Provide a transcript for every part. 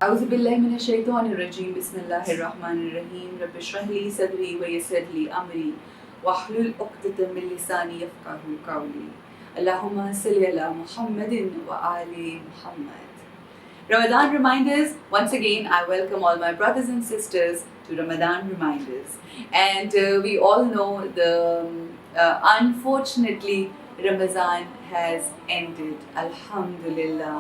اعوذ باللہ من الشیطان الرجیم بسم اللہ الرحمن الرحیم رب اشرح لی صدری ویسر لی امری واحلل عقدۃ من لسانی یفقہوا قولی اللہم صل علی محمد وآل محمد. Ramadan reminders. Once again, I welcome all my brothers and sisters to Ramadan reminders. And we all know unfortunately, Ramadan has ended. Alhamdulillah.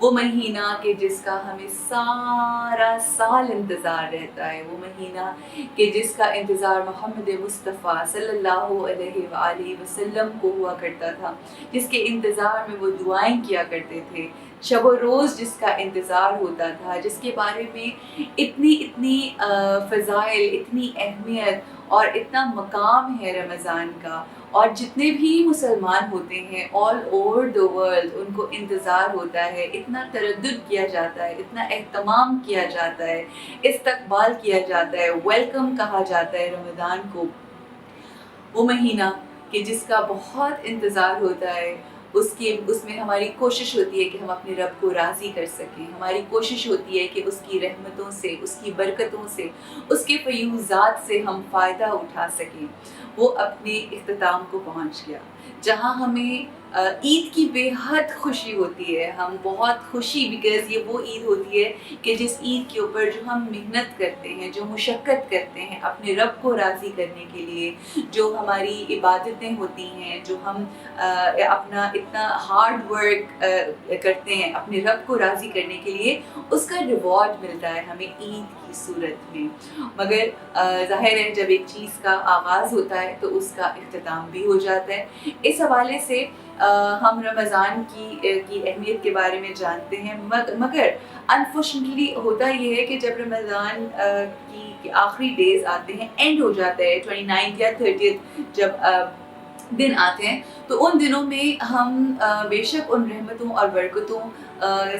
وہ مہینہ کہ جس کا ہمیں سارا سال انتظار رہتا ہے، وہ مہینہ کہ جس کا انتظار محمد مصطفیٰ صلی اللہ علیہ وآلہ وسلم کو ہوا کرتا تھا، جس کے انتظار میں وہ دعائیں کیا کرتے تھے، شب و روز جس کا انتظار ہوتا تھا، جس کے بارے میں اتنی فضائل، اتنی اہمیت اور اتنا مقام ہے رمضان کا، اور جتنے بھی مسلمان ہوتے ہیں all over the world in کو انتظار ہوتا ہے، اتنا تردد کیا جاتا ہے، اتنا اہتمام کیا جاتا ہے، استقبال کیا جاتا ہے، ویلکم کہا جاتا ہے رمضان کو. وہ مہینہ کہ جس کا بہت انتظار ہوتا ہے، اس میں ہماری کوشش ہوتی ہے کہ ہم اپنے رب کو راضی کر سکیں، ہماری کوشش ہوتی ہے کہ اس کی رحمتوں سے، اس کی برکتوں سے، اس کے فیوزات سے ہم فائدہ اٹھا سکیں. وہ اپنے اختتام کو پہنچ گیا، جہاں ہمیں عید کی بے حد خوشی ہوتی ہے. ہم بہت خوشی، بیکاز یہ وہ عید ہوتی ہے کہ جس عید کے اوپر جو ہم محنت کرتے ہیں، جو مشقت کرتے ہیں اپنے رب کو راضی کرنے کے لیے، جو ہماری عبادتیں ہوتی ہیں، جو ہم اپنا اتنا ہارڈ ورک کرتے ہیں اپنے رب کو راضی کرنے کے لیے، اس کا ریوارڈ ملتا ہے ہمیں عید کی صورت میں. مگر ظاہر ہے جب ایک چیز کا آغاز ہوتا ہے تو اس کا اختتام بھی ہو جاتا ہے. اس حوالے سے ہم رمضان کی اہمیت کے بارے میں جانتے ہیں، مگر انفارچونیٹلی ہوتا یہ ہے کہ جب رمضان کی آخری ڈیز آتے ہیں، اینڈ ہو جاتا ہے 29 یا 30 جب دن آتے ہیں، تو ان دنوں میں ہم بے شک ان رحمتوں اور برکتوں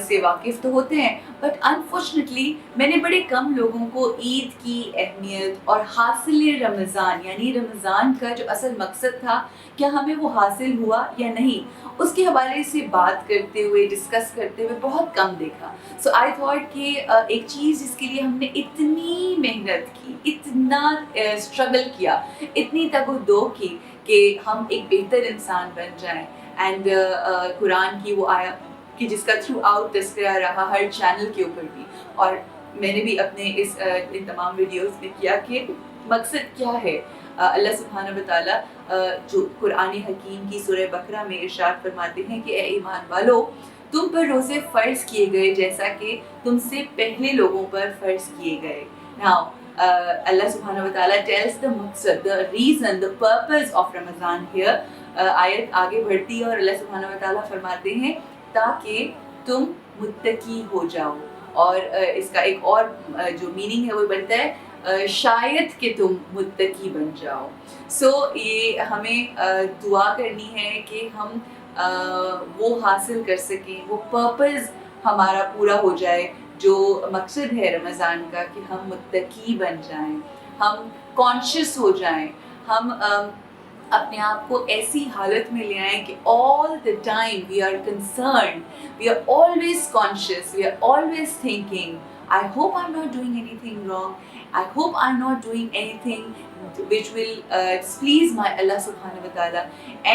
سے واقف تو ہوتے ہیں، بٹ انفارچونیٹلی میں نے بڑے کم لوگوں کو عید کی اہمیت اور حاصل رمضان، یعنی رمضان کا جو اصل مقصد تھا، کیا ہمیں وہ حاصل ہوا یا نہیں، اس کے حوالے سے بات کرتے ہوئے، ڈسکس کرتے ہوئے بہت کم دیکھا. سو آئی تھاٹ کہ ایک چیز جس کے لیے ہم نے اتنی محنت کی، اتنا اسٹرگل کیا، اتنی تگ و دو کی کہ ہم ایک بہتر انسان بن جائیں. اینڈ قرآن کی وہ آیا کہ جس کا تھرو آؤٹ تذکرہ رہا ہر چینل کے اوپر بھی، اور میں نے بھی اپنے ان تمام ویڈیوز میں کیا کہ مقصد کیا ہے. اللہ سبحانہ و تعالیٰ جو قرآن حکیم کی سورہ بقرہ میں ارشاد فرماتے ہیں کہ اے ایمان والو، تم پر روزے فرض کیے گئے جیسا کہ تم سے پہلے لوگوں پر فرض کیے گئے. Now, اللہ سبحانہ و تعالیٰ tells the مقصد، the reason, the purpose of Ramadan here. آیت آگے بڑھتی ہے اور اللہ سبحانہ و تعالیٰ فرماتے ہیں تاکہ تم متقی ہو جاؤ، اور اس کا ایک اور جو میننگ ہے وہ بنتا ہے شاید کہ تم متقی بن جاؤ. سو یہ ہمیں دعا کرنی ہے کہ ہم وہ حاصل کر سکیں، وہ پرپز ہمارا پورا ہو جائے جو مقصد ہے رمضان کا، کہ ہم متقی بن جائیں، ہم کانشیس ہو جائیں، ہم اپنے آپ کو ایسی حالت میں لے آئیں کہ all the time we are concerned, we are always conscious, we are always thinking, I hope I'm not doing anything wrong, I hope I'm not doing anything which will displease my Allah subhanahu wa ta'ala,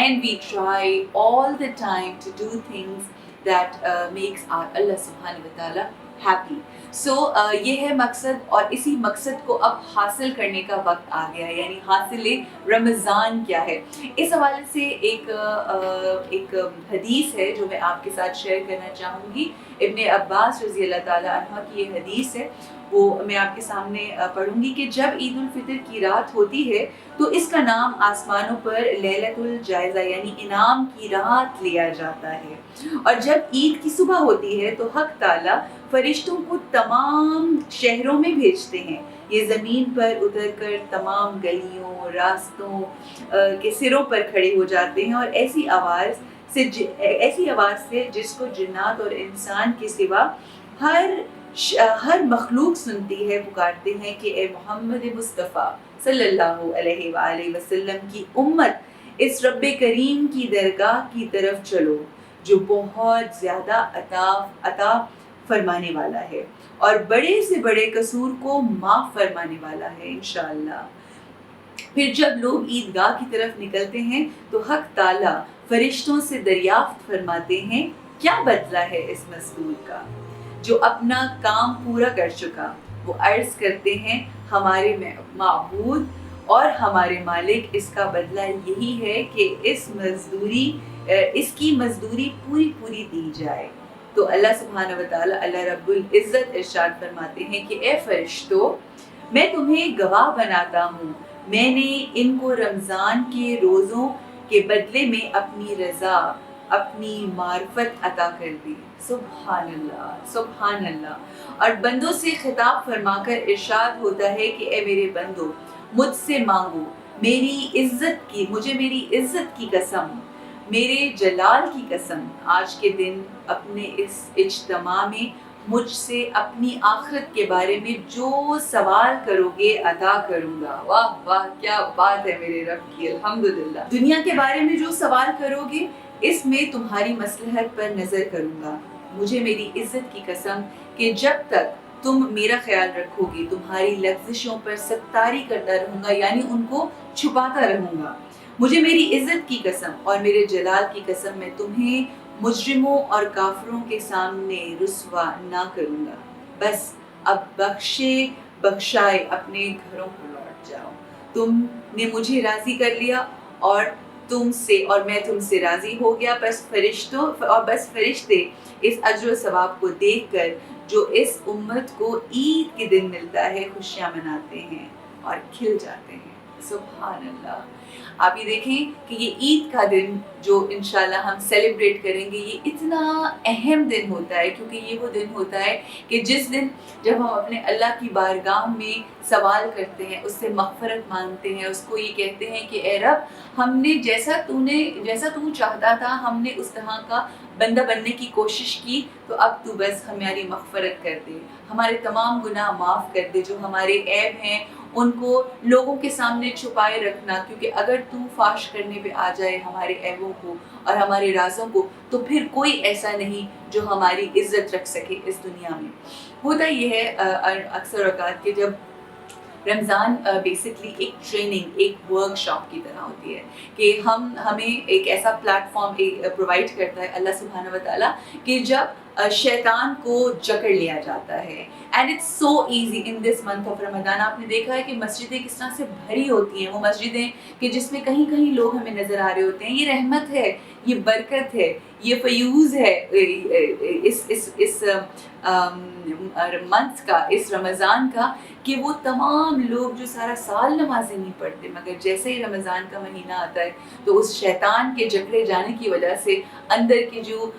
and we try all the time to do things that makes our Allah subhanahu wa ta'ala happy. سو یہ ہے مقصد، اور اسی مقصد کو اب حاصل کرنے کا وقت آ گیا ہے، یعنی حاصل رمضان کیا ہے. اس حوالے سے ایک حدیث ہے جو میں آپ کے ساتھ شیئر کرنا چاہوں گی. ابن عباس رضی اللہ تعالیٰ عنہ کی یہ حدیث ہے، وہ میں آپ کے سامنے پڑھوں گی کہ جب عید الفطر کی رات ہوتی ہے تو اس کا نام آسمانوں پر لیلۃ الجائزہ یعنی انعام کی رات لیا جاتا ہے، اور جب عید کی صبح ہوتی ہے تو حق تعالیٰ فرشتوں کو تمام شہروں میں بھیجتے ہیں. یہ زمین پر اتر کر تمام گلیوں، راستوں کے سروں پر کھڑے ہو جاتے ہیں، اور ایسی آواز سے جس کو جنات اور انسان کے سوا ہر مخلوق سنتی ہے، پکارتے ہیں کہ اے محمد مصطفیٰ صلی اللہ علیہ وآلہ وسلم کی امت، اس رب کریم کی درگاہ کی طرف چلو جو بہت زیادہ عطا فرمانے والا ہے اور بڑے سے بڑے قصور کو معاف فرمانے والا ہے انشاءاللہ۔ پھر جب لوگ عیدگاہ کی طرف نکلتے ہیں تو حق تعالیٰ فرشتوں سے دریافت فرماتے ہیں کیا بدلہ ہے اس مزدور کا جو اپنا کام پورا کر چکا۔ وہ عرض کرتے ہیں ہمارے معبود اور ہمارے مالک، اس کا بدلہ یہی ہے کہ اس کی مزدوری پوری پوری دی جائے۔ تو اللہ سبحانہ وتعالی، اللہ رب العزت ارشاد فرماتے ہیں کہ اے فرشتوں، میں تمہیں گواہ بناتا ہوں، میں نے ان کو رمضان کے روزوں کے بدلے میں اپنی رضا، اپنی معرفت عطا کر دی۔ سبحان اللہ، سبحان اللہ۔ اور بندوں سے خطاب فرما کر ارشاد ہوتا ہے کہ اے میرے بندو، مجھ سے مانگو، مجھے میری عزت کی قسم، میرے جلال کی قسم، آج کے دن اپنے اس اجتماع میں مجھ سے اپنی آخرت کے بارے میں جو سوال کرو گے عطا کروں گا۔ واہ واہ، کیا بات ہے میرے رب کی، الحمدللہ۔ دنیا کے بارے میں جو سوال کرو گے اس میں تمہاری مصلحت پر نظر کروں گا۔ مجھے میری عزت کی قسم کہ جب تک تم میرا خیال رکھو گے تمہاری لفظشوں پر ستاری کرتا رہوں گا، یعنی ان کو چھپاتا رہوں گا۔ مجھے میری عزت کی قسم اور میرے جلال کی قسم، میں تمہیں مجرموں اور کافروں کے سامنے رسوا نہ کروں گا۔ بس اب بخشائے اپنے گھروں کو لوٹ جاؤ۔ تم نے مجھے راضی کر لیا اور میں تم سے راضی ہو گیا۔ بس فرشتے اس اجر و ثواب کو دیکھ کر جو اس امت کو عید کے دن ملتا ہے خوشیاں مناتے ہیں اور کھل جاتے ہیں۔ سبحان اللہ۔ آپ یہ دیکھیں کہ یہ عید کا دن جو انشاءاللہ ہم سیلیبریٹ کریں گے، یہ اتنا اہم دن ہوتا ہے کیونکہ یہ وہ دن ہوتا ہے کہ جس دن جب ہم اپنے اللہ کی بارگاہ میں سوال کرتے ہیں، اس سے مغفرت مانگتے ہیں، اس کو یہ کہتے ہیں کہ اے رب، ہم نے جیسا تو چاہتا تھا ہم نے اس طرح کا بندہ بننے کی کوشش کی، تو اب تو بس ہماری مغفرت کر دے، ہمارے تمام گناہ معاف کر دے، جو ہمارے عیب ہیں ان کو لوگوں کے سامنے چھپائے رکھنا، کیونکہ اگر تو فاش کرنے پہ آ جائے ہمارے عیبوں کو اور ہمارے رازوں کو تو پھر کوئی ایسا نہیں جو ہماری عزت رکھ سکے اس دنیا میں۔ ہوتا یہ ہے اکثر اوقات کہ جب رمضان بیسکلی ایک ٹریننگ، ایک ورک شاپ کی طرح ہوتی ہے کہ ہمیں ایک ایسا پلیٹ فارم پرووائڈ کرتا ہے اللہ سبحانہ و تعالیٰ کہ جب شیطان کو جکڑ لیا جاتا ہے۔ And it's so easy in this month of Ramzan. آپ نے دیکھا ہے کہ مسجدیں کس طرح سے بھری ہوتی ہیں، وہ مسجدیں کہ جس میں کہیں کہیں لوگ ہمیں نظر آ رہے ہوتے ہیں۔ یہ رحمت ہے، یہ برکت ہے، یہ فیوز ہے اس منتھ کا، اس رمضان کا، کہ وہ تمام لوگ جو سارا سال نمازیں نہیں پڑھتے، مگر جیسے ہی رمضان کا مہینہ آتا ہے تو اس شیطان کے جکڑے جانے کی وجہ سے اندر کی جو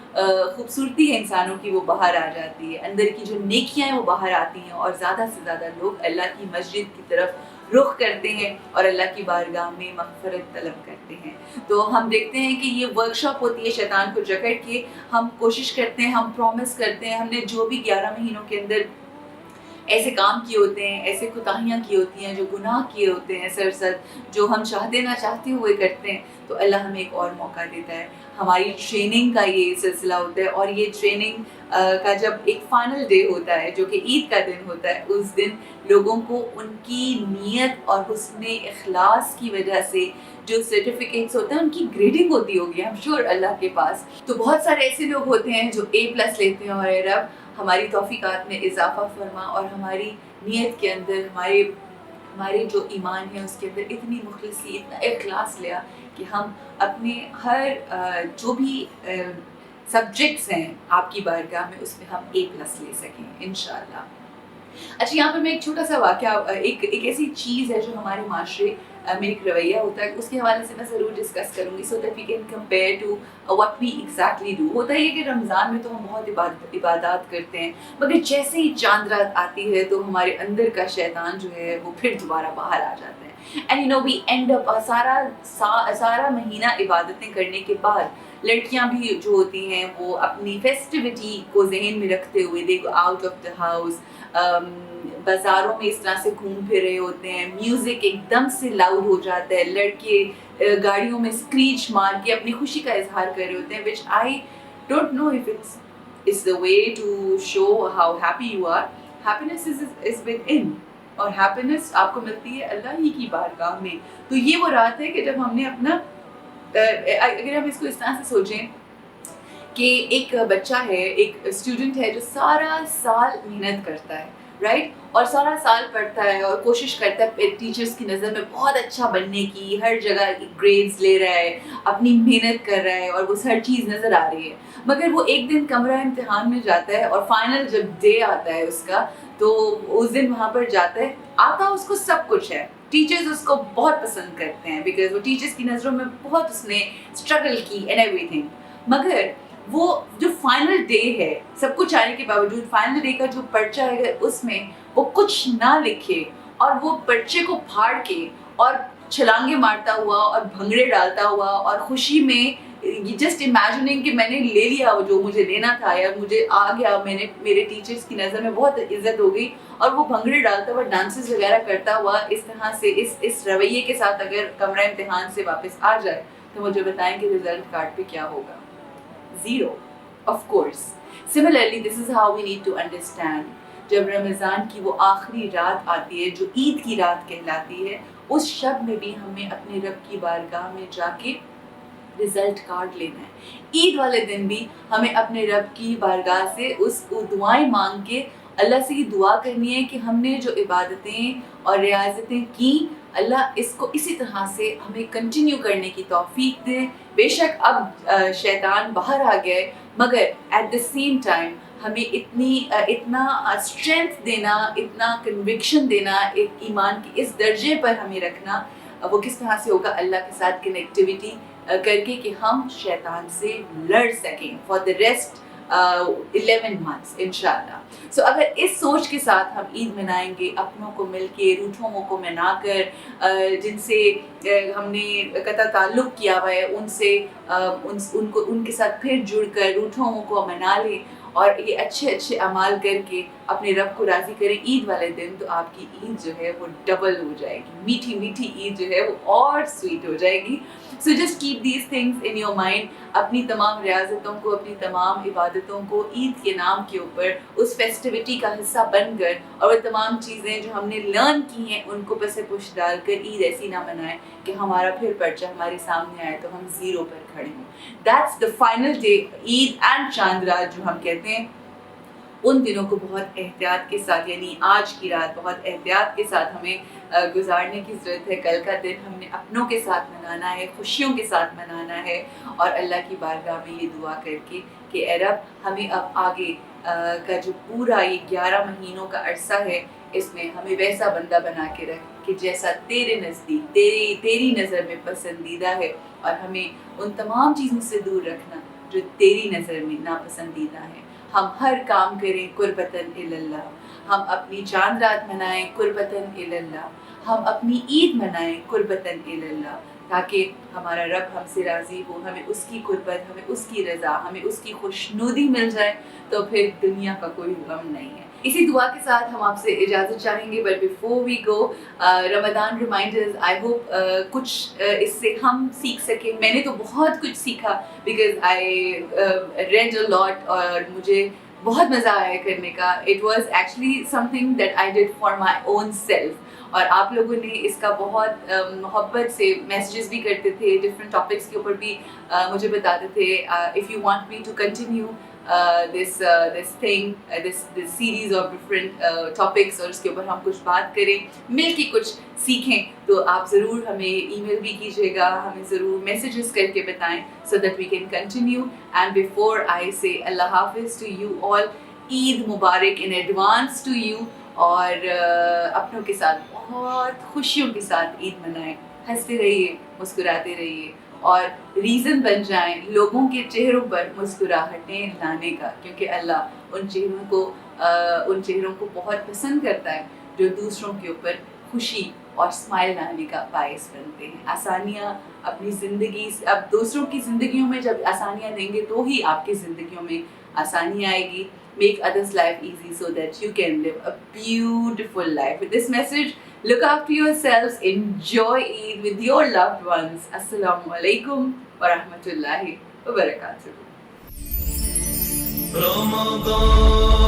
خوبصورتی ہے انسانوں کی وہ باہر آ جاتی ہے، اندر کی جو نیکیاں ہیں وہ باہر آتی ہیں، اور زیادہ سے زیادہ لوگ اللہ کی مسجد کی طرف رخ کرتے ہیں اور اللہ کی بارگاہ میں مغفرت طلب کرتے ہیں۔ تو ہم دیکھتے ہیں کہ یہ ورکشاپ ہوتی ہے شیطان کو جکڑ کے، ہم کوشش کرتے ہیں، ہم پرومس کرتے ہیں، ہم نے جو بھی 11 مہینوں کے اندر ایسے کام کیے ہوتے ہیں، ایسے کوتاہیاں کی ہوتی ہیں، جو گناہ کیے ہوتے ہیں سرسد، جو ہم چاہتے نہ چاہتے ہوئے کرتے ہیں، تو اللہ ہمیں ایک اور موقع دیتا ہے۔ ہماری ٹریننگ کا یہ سلسلہ ہوتا ہے، اور یہ ٹریننگ کا جب ایک فائنل ڈے ہوتا ہے جو کہ عید کا دن ہوتا ہے، اس دن لوگوں کو ان کی نیت اور حسن اخلاص کی وجہ سے جو سرٹیفکیٹس ہوتے ہیں ان کی گریڈنگ ہوتی ہوگی، I'm sure اللہ کے پاس۔ تو بہت سارے ایسے لوگ ہوتے ہیں جو A+ لیتے ہیں، اور اے رب ہماری توفیقات میں اضافہ فرما اور ہماری نیت کے اندر ہمارے جو ایمان ہے اس کے اندر اتنی مخلصی، اتنا اخلاص لیا کہ ہم اپنے ہر جو بھی سبجیکٹس ہیں آپ کی بارگاہ میں اس میں ہم A+ لے سکیں انشاءاللہ۔ اچھا، یہاں پر میں ایک چھوٹا سا واقعہ، ایک ایسی چیز ہے جو ہمارے معاشرے میں ایک رویہ ہوتا ہے، اس کے حوالے سے میں ضرور ڈسکس کروں گی، so that we can compare to what we exactly do۔ ہوتا ہے کہ رمضان میں تو ہم بہت عبادات کرتے ہیں، مگر جیسے ہی چاند رات آتی ہے تو ہمارے اندر کا شیطان جو ہے وہ پھر دوبارہ باہر آ جاتا ہے، and you know we end up سارا مہینہ عبادتیں کرنے کے بعد لڑکیاں بھی جو ہوتی ہیں وہ اپنی فیسٹیوٹی کو ذہن میں رکھتے ہوئے they go out of the house, بازاروں میں اس طرح سے گھوم پھر رہے ہوتے ہیں، میوزک ایک دم سے لاؤڈ ہو جاتا ہے، لڑکے گاڑیوں میں اسکریچ مار کے اپنی خوشی کا اظہار کر رہے ہوتے ہیں، which I don't know if it's it's the way to show how happy you are. Happiness is within, اور happiness آپ کو ملتی ہے اللہ ہی کی بارگاہ میں. تو یہ وہ رات ہے کہ جب ہم نے اپنا اگر ہم اس کو اس طرح سے سوچیں کہ ایک بچہ ہے, ایک اسٹوڈنٹ ہے جو سارا سال محنت کرتا ہے, رائٹ, اور سارا سال پڑھتا ہے اور کوشش کرتا ہے ٹیچرس کی نظر میں بہت اچھا بننے کی, ہر جگہ گریڈز لے رہا ہے, اپنی محنت کر رہا ہے اور وہ ہر چیز نظر آ رہی ہے. مگر وہ ایک دن کمرہ امتحان میں جاتا ہے اور فائنل جب ڈے آتا ہے اس کا, تو اس دن وہاں پر جاتا ہے, آتا اس کو سب کچھ ہے, ٹیچرز اس کو بہت پسند کرتے ہیں بیکاز وہ ٹیچرز کی نظروں میں بہت اس نے اسٹرگل کی اینڈ ایوری تھنگ. مگر وہ جو فائنل ڈے ہے, سب کچھ آنے کے باوجود فائنل ڈے کا جو پرچہ ہے اگر اس میں وہ کچھ نہ لکھے اور وہ پرچے کو پھاڑ کے اور چھلانگے مارتا ہوا اور بھنگڑے ڈالتا ہوا اور خوشی میں جسٹ امیجننگ کہ میں نے لے لیا جو مجھے لینا تھا یا مجھے آ گیا, میں نے میرے ٹیچرز کی نظر میں بہت عزت ہو گئی, اور وہ بھنگڑے ڈالتا ہوا ڈانسز وغیرہ کرتا ہوا اس طرح سے اس رویے کے ساتھ اگر کمرہ امتحان سے واپس آ جائے تو مجھے بتائیں کہ رزلٹ کارڈ پہ کیا ہوگا؟ Zero, of course. Similarly this is how we need to understand, جب رمضان کی وہ آخری رات آتی ہے جو عید کی رات کہلاتی ہے, اس شب میں بھی ہمیں اپنے رب کی بارگاہ میں جا کے رزلٹ کارڈ لینا ہے. عید والے دن بھی ہمیں اپنے رب کی بارگاہ سے اس کو دعائیں مانگ کے اللہ سے یہ دعا کرنی ہے کہ ہم نے جو عبادتیں اور ریاضتیں کی, اللہ اس کو اسی طرح سے ہمیں کنٹینیو کرنے کی توفیق دے. بے شک اب شیطان باہر آ گئے, مگر ایٹ دا سیم ٹائم ہمیں اتنا اسٹرینتھ دینا, اتنا کنوکشن دینا, ایک ایمان کی اس درجے پر ہمیں رکھنا. وہ کس طرح سے ہوگا؟ اللہ کے ساتھ کنیکٹیویٹی کر کے کہ ہم شیطان سے لڑ سکیں فار دا ریسٹ 11 months انشاءاللہ. سو اگر اس سوچ کے ساتھ ہم عید منائیں گے, اپنوں کو مل کے, روٹھوں کو منا کر, جن سے ہم نے قطع تعلق کیا ہوا ہے ان سے ان کے ساتھ پھر جڑ کر روٹھوں کو منا لیں اور یہ اچھے اعمال کر کے اپنے رب کو راضی کریں عید والے دن, تو آپ کی عید جو ہے وہ ڈبل ہو جائے گی, میٹھی عید جو ہے وہ اور سویٹ ہو جائے گی. So just keep these things in your mind. اپنی تمام ریاضتوں کو, اپنی تمام عبادتوں کو عید کے نام کے اوپر اس فیسٹیوٹی کا حصہ بن کر, اور وہ تمام چیزیں جو ہم نے لرن کی ہیں ان کو پس پش ڈال کر عید ایسی نہ منائیں کہ ہمارا پھر پرچہ ہمارے سامنے آئے تو ہم زیرو پر کھڑے ہوں. That's the final day, Eid and چاند رات جو ہم کہتے ہیں. ان دنوں کو بہت احتیاط کے ساتھ, یعنی آج کی رات بہت احتیاط کے ساتھ ہمیں گزارنے کی ضرورت ہے. کل کا دن ہم نے اپنوں کے ساتھ منانا ہے, خوشیوں کے ساتھ منانا ہے, اور اللہ کی بارگاہ میں یہ دعا کر کے کہ اے رب ہمیں اب آگے کا جو پورا یہ 11 مہینوں کا عرصہ ہے اس میں ہمیں ویسا بندہ بنا کے رکھ کہ جیسا تیرے نزدیک تیری نظر میں پسندیدہ ہے, اور ہمیں ان تمام چیزوں سے دور رکھنا جو تیری نظر میں ناپسندیدہ ہے. ہم ہر کام کریں قربتاً اللہ, ہم اپنی چاند رات منائیں قربتاً اللہ, ہم اپنی عید منائیں قربتاً اللہ, تاکہ ہمارا رب ہم سے راضی ہو, ہمیں اس کی قربت, ہمیں اس کی رضا, ہمیں اس کی خوشنودی مل جائے, تو پھر دنیا کا کوئی غم نہیں ہے. اسی دعا کے ساتھ ہم آپ سے اجازت چاہیں گے, but before we go, Ramadan reminders, I hope کچھ اس سے ہم سیکھ سکیں. میں نے تو بہت کچھ سیکھا بیکاز آئی ریڈ اے لاٹ, اور مجھے بہت مزہ آیا کرنے کا. It was actually some thing that I did for my own self, اور آپ لوگوں نے اس کا بہت محبت سے میسیجز بھی کرتے تھے, ڈفرینٹ ٹاپکس کے اوپر بھی مجھے بتاتے تھے. If you want me to continue this thing, this series of different topics, اور اس کے اوپر ہم کچھ بات کریں, مل کے کچھ سیکھیں, تو آپ ضرور ہمیں ای میل بھی کیجیے گا, ہمیں ضرور میسیجز کر کے بتائیں, so that we can continue. And before I say Allah Hafiz to you all, Eid Mubarak in advance to you, اور اپنوں کے ساتھ بہت خوشیوں کے ساتھ عید منائیں. ہنستے رہیے, مسکراتے رہیے, اور ریزن بن جائیں لوگوں کے چہروں پر مسکراہٹیں لانے کا, کیونکہ اللہ ان چہروں کو بہت پسند کرتا ہے جو دوسروں کے اوپر خوشی اور اسمائل لانے کا باعث بنتے ہیں. آسانیاں اپنی زندگی, اب دوسروں کی زندگیوں میں جب آسانیاں دیں گے تو ہی آپ کی زندگیوں میں آسانی آئے گی. Make others' life easy so that you can live a beautiful life. With this message, look after yourselves, enjoy Eid with your loved ones. Assalamu alaikum wa rahmatullahi wa barakatuh. Ramzan